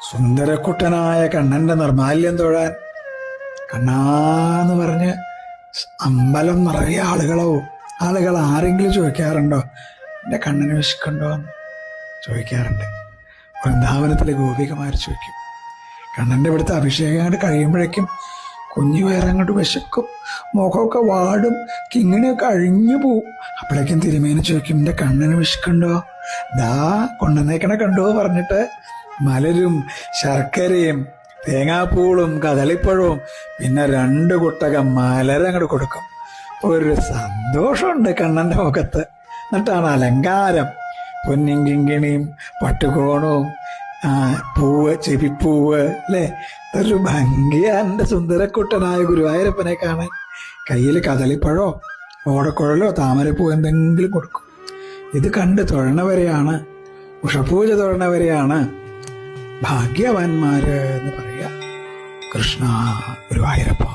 സുന്ദരക്കുട്ടനായ കണ്ണന്റെ നിർമാല്യം തൊഴാൻ കണ്ണാന്ന് പറഞ്ഞ് അമ്പലം നിറയെ ആളുകൾ ആരെങ്കിലും ചോദിക്കാറുണ്ടോ, എൻ്റെ കണ്ണന് വിശക്കുണ്ടോ എന്ന് ചോദിക്കാറുണ്ട്. വൃന്ദാവനത്തിലെ ഗോപികമാർ ചോദിക്കും. കണ്ണൻ്റെ ഇവിടുത്തെ അഭിഷേകം അങ്ങോട്ട് കഴിയുമ്പോഴേക്കും കുഞ്ഞു വയറങ്ങോട്ട് വിശക്കും, മുഖമൊക്കെ വാടും, കിങ്ങിണിയൊക്കെ അഴിഞ്ഞു പോവും. അപ്പോഴേക്കും തിരുമേനി ചോദിക്കും, എൻ്റെ കണ്ണന് വിശക്കുണ്ടോ, ദാ കൊണ്ടുവന്നേക്കണ കണ്ടോ പറഞ്ഞിട്ട് മലരും ശർക്കരയും തേങ്ങാപ്പൂളും കദളിപ്പഴവും പിന്നെ 2 കുട്ടകം മലരങ്ങോട്ട് കൊടുക്കും. ഒരു സന്തോഷമുണ്ട് കണ്ണൻ്റെ മുഖത്ത്. എന്നിട്ടാണ് അലങ്കാരം, പൊന്നും കിങ്ങിണിയും പട്ടുകോണവും പൂവ്, ചെവിപ്പൂവ്, അല്ലേ? ഒരു ഭംഗിയാണ് എൻ്റെ സുന്ദരക്കുട്ടനായ ഗുരുവായൂരപ്പനെ കാണാൻ. കയ്യിൽ കദളിപ്പഴോ ഓടക്കുഴലോ താമരപ്പൂ എന്തെങ്കിലും കൊടുക്കും. ഇത് കണ്ട് തൊഴണവരെയാണ്, ഉഷപൂജ തൊഴണവരെയാണ് ഭാഗ്യവാന്മാര് എന്ന് പറയുക. കൃഷ്ണ ഗുരുവായൂരപ്പ.